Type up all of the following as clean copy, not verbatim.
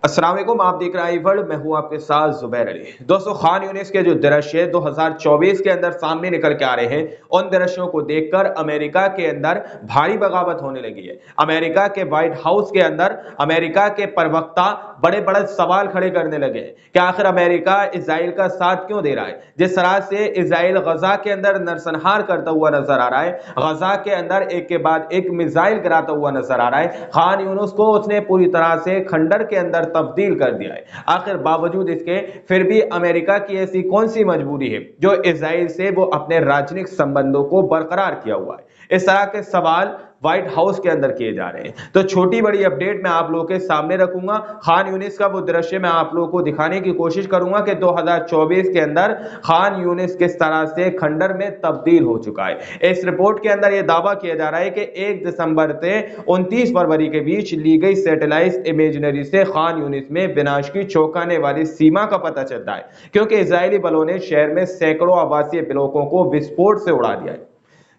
अस्सलाम वालेकुम, आप देख रहे हैं वर्ल्ड। मैं हूं आपके साथ जुबैर अली। दोस्तों, खान यूनिस के जो दृश्य 2024 के अंदर सामने निकल के आ रहे हैं, उन दृश्यों को देखकर अमेरिका के अंदर भारी बगावत होने लगी है। अमेरिका के व्हाइट हाउस के अंदर अमेरिका के प्रवक्ता बड़े बड़े सवाल खड़े करने लगे हैं कि आखिर अमेरिका इजराइल का साथ क्यों दे रहा है। जिस तरह से इजराइल गजा के अंदर नरसंहार करता हुआ नजर आ रहा है, गजा के अंदर एक के बाद एक मिसाइल गिराता हुआ नजर आ रहा है, खान यूनिस को उसने पूरी तरह से खंडर के अंदर तब्दील कर दिया है। आखिर बावजूद इसके फिर भी अमेरिका की ऐसी कौन सी मजबूरी है जो इजराइल से वो अपने राजनीतिक संबंधों को बरकरार किया हुआ है। इस तरह के सवाल व्हाइट हाउस के अंदर किए जा रहे हैं। तो छोटी बड़ी अपडेट मैं आप लोगों के सामने रखूंगा। खान यूनिस का वो दृश्य मैं आप लोगों को दिखाने की कोशिश करूंगा कि 2024 के अंदर खान यूनिस किस तरह से खंडर में तब्दील हो चुका है। इस रिपोर्ट के अंदर यह दावा किया जा रहा है कि 1 दिसंबर से 29 फरवरी के बीच ली गई सैटेलाइट इमेजनरी से खान यूनिस में विनाश की चौंकाने वाली सीमा का पता चलता है, क्योंकि इजरायली बलों ने शहर में सैकड़ों आवासीय ब्लॉकों को विस्फोट से उड़ा दिया है।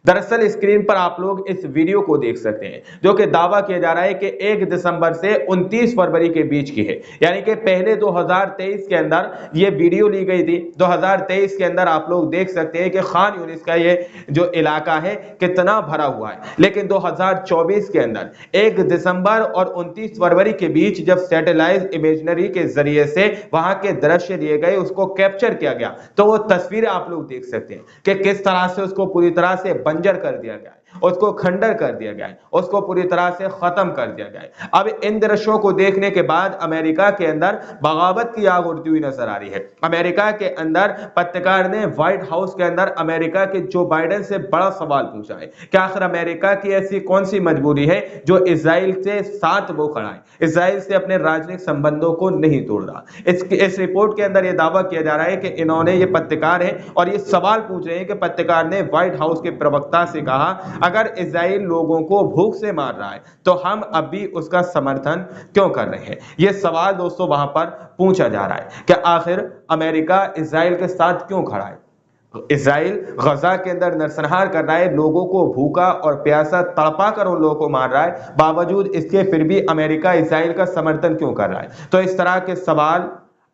दरअसल स्क्रीन पर आप लोग इस वीडियो को देख सकते हैं, जो कि दावा किया जा रहा है कि 1 दिसंबर से 29 फरवरी के बीच की है, यानी कि पहले 2023 के अंदर ये वीडियो ली गई थी। 2023 के अंदर आप लोग देख सकते हैं कि खान यूनिस का ये जो इलाका है कितना भरा हुआ है। लेकिन 2024 के अंदर 1 दिसंबर और 29 फरवरी के बीच जब सैटेलाइट इमेजनरी के जरिए से वहां के दृश्य लिए गए, उसको कैप्चर किया गया, तो वो तस्वीरें आप लोग देख सकते हैं कि किस तरह से उसको पूरी तरह से बंजर कर दिया गया है, उसको खंडर कर दिया गया है, उसको पूरी तरह से खत्म कर दिया गया है। अब इन दृश्यों को देखने के बाद अमेरिका के अंदर बगावत की आग उड़ती हुई नजर आ रही है। अमेरिका के अंदर पत्रकार ने व्हाइट हाउस के अंदर अमेरिका के जो बाइडेन से बड़ा सवाल पूछा है कि आखिर अमेरिका की ऐसी कौन सी मजबूरी है जो इजराइल से साथ वो खड़ा है, इजराइल से अपने राजनीतिक संबंधों को नहीं तोड़ रहा। इस रिपोर्ट के अंदर यह दावा किया जा रहा है कि इन्होंने, ये पत्रकार है और ये सवाल पूछ रहे हैं कि पत्रकार ने व्हाइट हाउस के प्रवक्ता से कहा, अगर इजराइल लोगों को भूख से मार रहा है तो हम अब भी उसका समर्थन क्यों कर रहे हैं। यह सवाल दोस्तों वहां पर पूछा जा रहा है कि आखिर अमेरिका इजराइल के साथ क्यों खड़ा है। इजराइल गजा के अंदर नरसंहार कर रहा है, लोगों को भूखा और प्यासा तड़पा कर उन लोगों को मार रहा है, बावजूद इसके फिर भी अमेरिका इजराइल का समर्थन क्यों कर रहा है। तो इस तरह के सवाल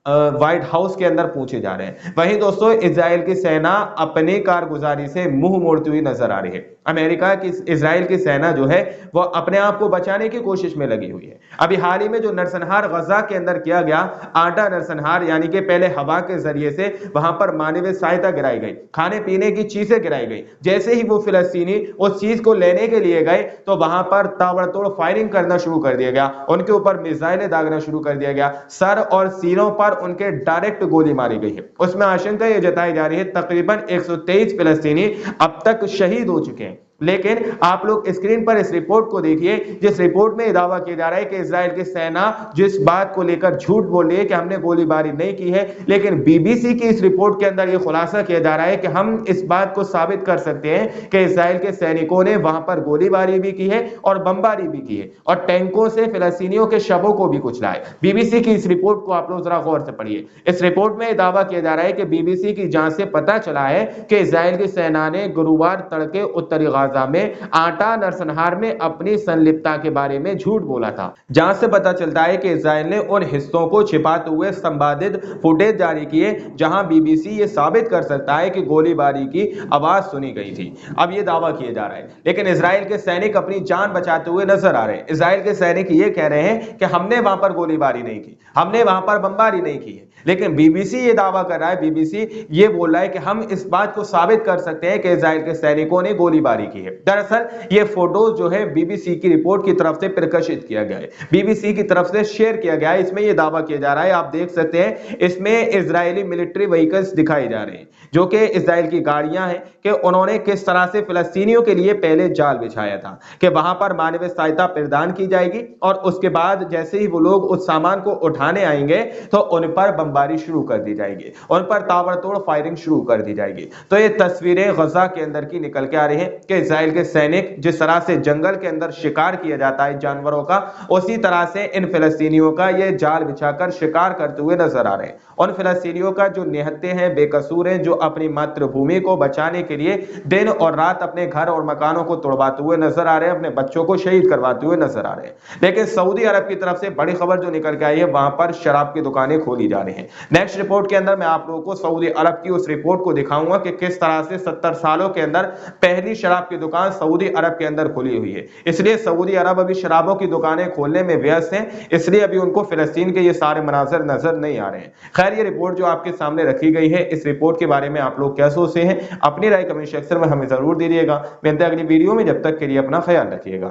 व्हाइट हाउस के अंदर पूछे जा रहे हैं। वहीं दोस्तों, इजराइल की सेना अपनी कारगुजारी से मुंह मोड़ती हुई नजर आ रही है। अमेरिका की, इजराइल की सेना जो है वो अपने आप को बचाने की कोशिश में लगी हुई है। अभी हाल ही में जो नरसंहार गजा के अंदर किया गया, आटा नरसंहार, यानी कि पहले हवा के जरिए से वहां पर मानवीय सहायता गिराई गई, खाने पीने की चीजें गिराई गई। जैसे ही वो फिलिस्तीनी उस चीज को लेने के लिए गए तो वहां पर ताबड़तोड़ फायरिंग करना शुरू कर दिया गया, उनके ऊपर मिसाइलें दागना शुरू कर दिया गया, सर और सीनों पर उनके डायरेक्ट गोली मारी गई है। उसमें आशंका यह जताई जा रही है तकरीबन 123 फिलिस्तीनी अब तक शहीद हो चुके हैं। लेकिन आप लोग स्क्रीन पर इस रिपोर्ट को देखिए, जिस रिपोर्ट में दावा किया जा रहा है कि इजराइल की सेना जिस बात को लेकर झूठ बोल रही है कि हमने गोलीबारी नहीं की है, लेकिन बीबीसी की इस रिपोर्ट के अंदर यह खुलासा किया जा रहा है कि हम इस बात को साबित कर सकते हैं कि इजराइल के सैनिकों ने वहां पर गोलीबारी भी की है और बमबारी भी की है और टैंकों से फिलिस्तीनियों के शवों को भी कुचला है। बीबीसी की इस रिपोर्ट को आप लोग जरा गौर से पढ़िए। इस रिपोर्ट में दावा किया जा रहा है कि बीबीसी की जांच से पता चला है कि इजराइल की सेना ने गुरुवार तड़के उत्तरी में आटा नरसंहार में अपनी संलिप्तता के बारे में झूठ बोला था। जांच से पता चलता है कि इजराइल ने उन हिस्सों को छिपाते हुए संपादित फुटेज जारी किए जहां बीबीसी ये साबित कर सकता है कि गोलीबारी की आवाज सुनी गई थी। अब यह दावा किया जा रहा है, लेकिन इजराइल के सैनिक अपनी जान बचाते हुए नजर आ रहे हैं। इजराइल के सैनिक ये कह रहे हैं कि हमने वहां पर गोलीबारी नहीं की, हमने वहां पर बमबारी नहीं की है। लेकिन बीबीसी ये दावा कर रहा है, बीबीसी ये बोल रहा है कि हम इस बात को साबित कर सकते हैं कि इजराइल के सैनिकों ने गोलीबारी की है। दरअसल ये फोटोज जो है बीबीसी की रिपोर्ट की तरफ से प्रकाशित किया गया है, बीबीसी की तरफ से शेयर किया गया है। इसमें यह दावा किया जा रहा है, आप देख सकते हैं, इसमें इजरायली मिलिट्री व्हीकल्स दिखाई जा रहे हैं जो कि इजराइल की गाड़ियां हैं, कि उन्होंने किस तरह से फिलिस्तीनियों के लिए पहले जाल बिछाया था कि वहां पर मानवीय सहायता प्रदान की जाएगी और उसके बाद जैसे ही वो लोग उस सामान को उठाने आएंगे तो उन पर बमबारी शुरू कर दी जाएगी, उन पर ताबड़तोड़ फायरिंग शुरू कर दी जाएगी। तो ये तस्वीरें गजा के अंदर की निकल के आ रही हैं कि इसराइल के सैनिक जिस तरह से जंगल के अंदर शिकार किया जाता है जानवरों का, उसी तरह से इन फिलिस्तीनियों का ये जाल बिछाकर शिकार करते हुए नजर आ रहे हैं। उन फिलिस्तीनियों का जो निहत्थे हैं, बेकसूर हैं, जो अपनी मातृभूमि को बचाने के लिए दिन और रात अपने घर और मकानों को तोड़वाते हुए नजर आ रहे हैं, अपने बच्चों को शहीद करवाते हुए नजर आ रहे हैं। लेकिन सऊदी अरब की तरफ से बड़ी खबर जो निकल के आई है, वहां पर शराब की दुकानें खोली जा रही हैं। नेक्स्ट रिपोर्ट के अंदर मैं आप लोगों को सऊदी अरब की उस रिपोर्ट को दिखाऊंगा कि किस तरह से 70 सालों के अंदर पहली शराब की दुकान सऊदी अरब के अंदर खुली हुई है। इसलिए सऊदी अरब अभी शराबों की दुकानें खोलने में व्यस्त हैं, इसलिए अभी उनको फिलिस्तीन के ये सारे मनाजर नजर नहीं आ रहे हैं। खैर, ये रिपोर्ट जो आपके सामने रखी गई है, इस रिपोर्ट के बारे में आप लोग क्या सोचते हैं, अपनी राय कमेंट सेक्शन में हमें जरूर दीजिएगा। मिलते हैं अगली वीडियो में, जब तक के लिए अपना ख्याल रखिएगा।